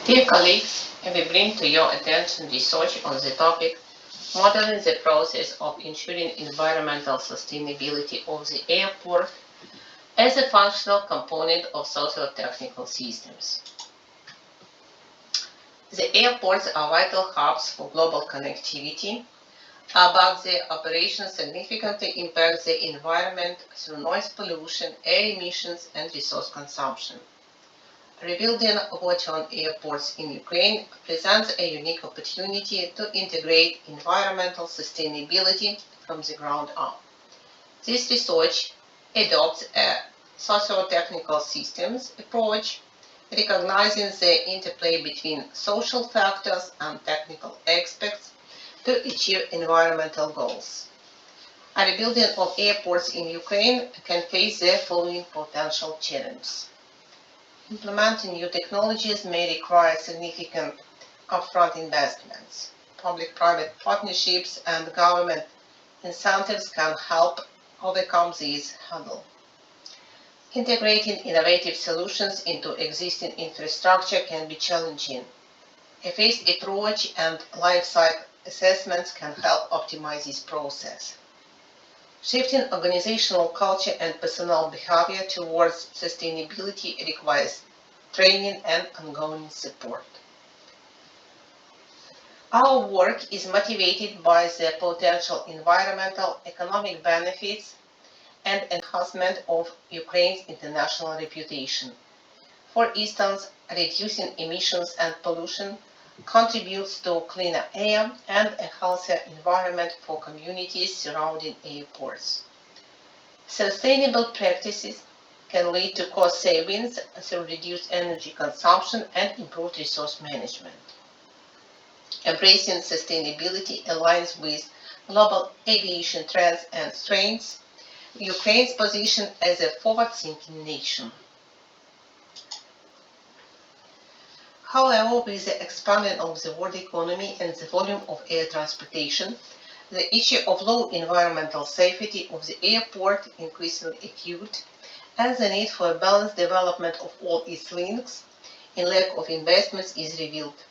Dear colleagues, we bring to your attention research on the topic Modeling the process of ensuring environmental sustainability of the airport as a functional component of socio-technical systems. The airports are vital hubs for global connectivity, but their operation significantly impacts the environment through noise pollution, air emissions, and resource consumption. Rebuilding water-on airports in Ukraine presents a unique opportunity to integrate environmental sustainability from the ground up. This research adopts a socio-technical systems approach, recognizing the interplay between social factors and technical aspects to achieve environmental goals. A rebuilding of airports in Ukraine can face the following potential challenges. Implementing new technologies may require significant upfront investments. Public-private partnerships and government incentives can help overcome this hurdle. Integrating innovative solutions into existing infrastructure can be challenging. A phased approach and life cycle assessments can help optimize this process. Shifting organizational culture and personnel behavior towards sustainability requires training and ongoing support. Our work is motivated by the potential environmental, economic benefits and enhancement of Ukraine's international reputation. For instance, reducing emissions and pollution contributes to cleaner air and a healthier environment for communities surrounding airports. Sustainable practices can lead to cost savings through reduced energy consumption and improved resource management. Embracing sustainability aligns with global aviation trends and strengthens Ukraine's position as a forward-thinking nation. However, with the expansion of the world economy and the volume of air transportation, the issue of low environmental safety of the airport increasingly acute, and the need for a balanced development of all its links in lack of investments is revealed.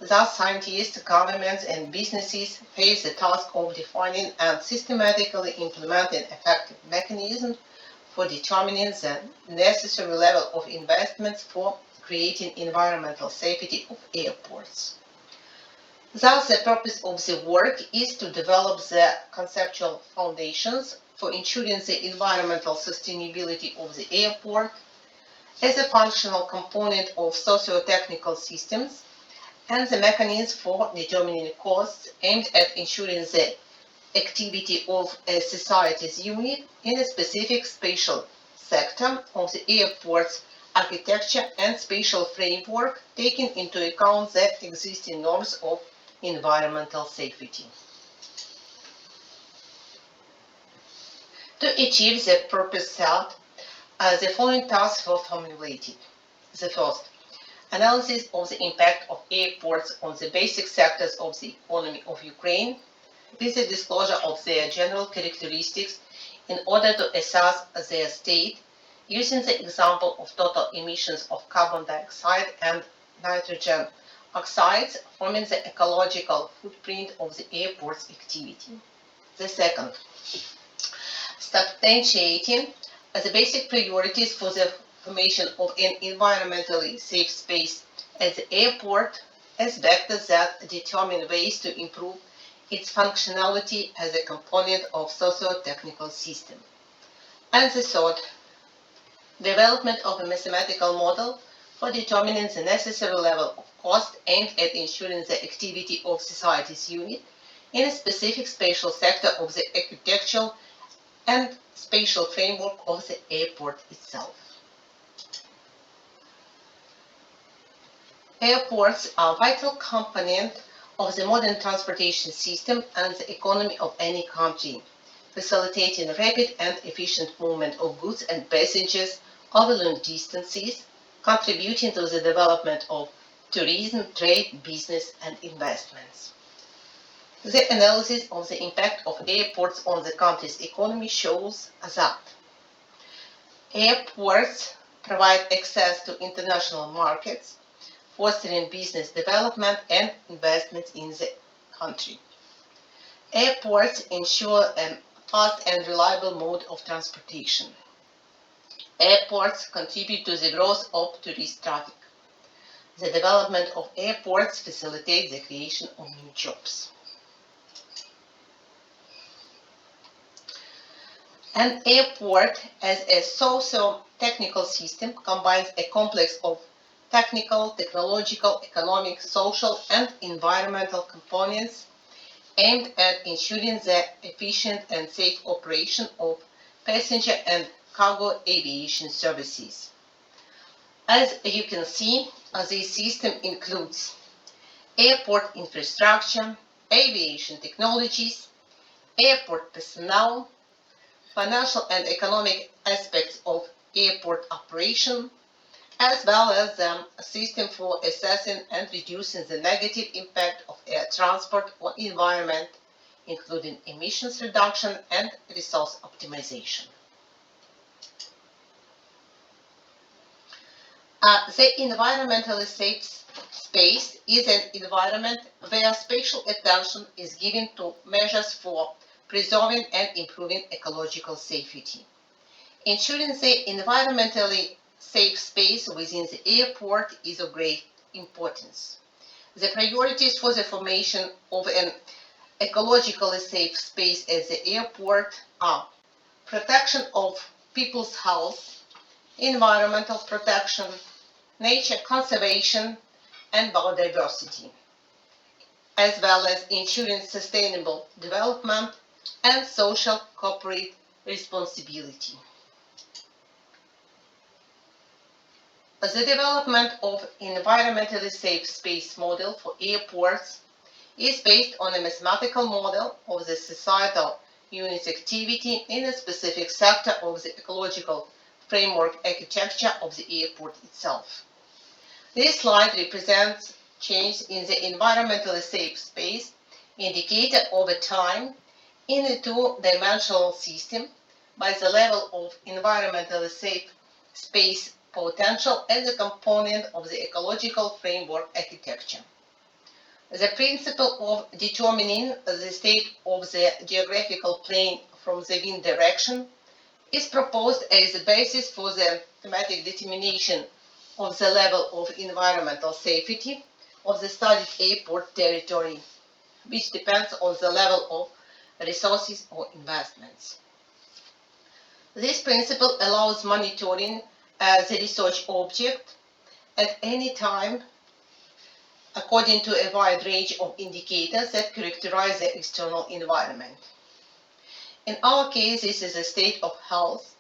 Thus, scientists, governments, and businesses face the task of defining and systematically implementing effective mechanisms for determining the necessary level of investments for creating environmental safety of airports. Thus, the purpose of the work is to develop the conceptual foundations for ensuring the environmental sustainability of the airport as a functional component of socio-technical systems and the mechanisms for determining costs aimed at ensuring the activity of a society's unit in a specific spatial sector of the airport's architecture and spatial framework, taking into account the existing norms of environmental safety. To achieve the purpose set, the following tasks were formulated. The first, analysis of the impact of airports on the basic sectors of the economy of Ukraine, with the disclosure of their general characteristics in order to assess their state, using the example of total emissions of carbon dioxide and nitrogen oxides forming the ecological footprint of the airport's activity. The second, substantiating the basic priorities for the formation of an environmentally safe space at the airport as vectors that determine ways to improve its functionality as a component of socio-technical system. And the third, development of a mathematical model for determining the necessary level of cost aimed at ensuring the activity of society's unit in a specific spatial sector of the architectural and spatial framework of the airport itself. Airports are a vital component of the modern transportation system and the economy of any country, facilitating rapid and efficient movement of goods and passengers over long distances, contributing to the development of tourism, trade, business, and investments. The analysis of the impact of airports on the country's economy shows that airports provide access to international markets, fostering business development and investment in the country. Airports ensure a fast and reliable mode of transportation. Airports contribute to the growth of tourist traffic. The development of airports facilitates the creation of new jobs. An airport as a socio-technical system combines a complex of technical, technological, economic, social, and environmental components aimed at ensuring the efficient and safe operation of passenger and cargo aviation services. As you can see, this system includes airport infrastructure, aviation technologies, airport personnel, financial and economic aspects of airport operation, as well as a system for assessing and reducing the negative impact of air transport on environment, including emissions reduction and resource optimization. The environmentally safe space is an environment where special attention is given to measures for preserving and improving ecological safety. Ensuring the environmentally safe space within the airport is of great importance. The priorities for the formation of an ecologically safe space at the airport are protection of people's health, environmental protection, nature conservation, and biodiversity, as well as ensuring sustainable development and social corporate responsibility. The development of environmentally safe space model for airports is based on a mathematical model of the societal unit activity in a specific sector of the ecological framework architecture of the airport itself. This slide represents change in the environmentally safe space indicator over time in a two-dimensional system by the level of environmentally safe space potential as a component of the ecological framework architecture. The principle of determining the state of the geographical plane from the wind direction is proposed as the basis for the thematic determination of the level of environmental safety of the studied airport territory, which depends on the level of resources or investments. This principle allows monitoring the research object at any time according to a wide range of indicators that characterize the external environment. In our case, this is the state of health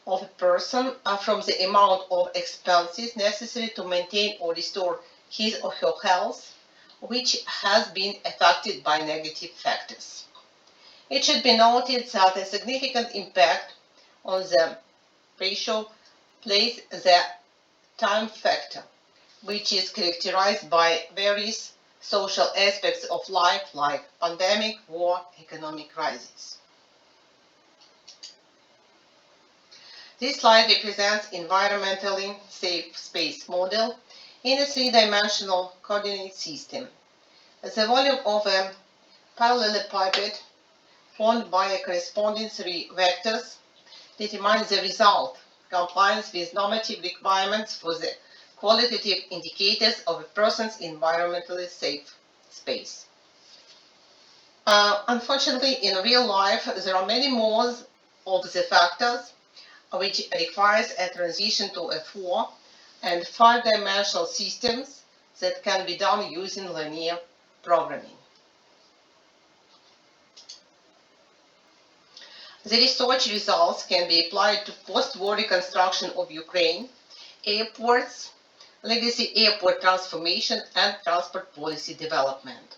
of a person from the amount of expenses necessary to maintain or restore his or her health, which has been affected by negative factors. It should be noted that a significant impact on the ratio plays the time factor, which is characterized by various social aspects of life like pandemic, war, economic crisis. This slide represents environmentally safe space model in a three-dimensional coordinate system. The volume of a parallelepiped formed by a corresponding three vectors determines the result, compliance with normative requirements for the qualitative indicators of a person's environmentally safe space. Unfortunately, in real life, there are many more of the factors which requires a transition to a four- and five-dimensional systems that can be done using linear programming. The research results can be applied to post-war reconstruction of Ukraine, airports, legacy airport transformation, and transport policy development.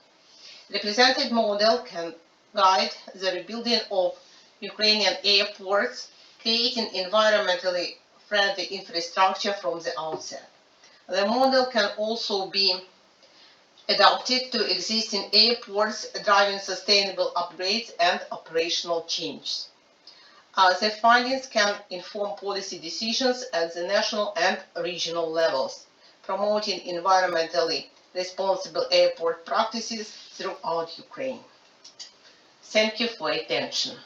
The presented model can guide the rebuilding of Ukrainian airports, creating environmentally friendly infrastructure from the outset. The model can also be adapted to existing airports, driving sustainable upgrades and operational changes. The findings can inform policy decisions at the national and regional levels, promoting environmentally responsible airport practices throughout Ukraine. Thank you for your attention.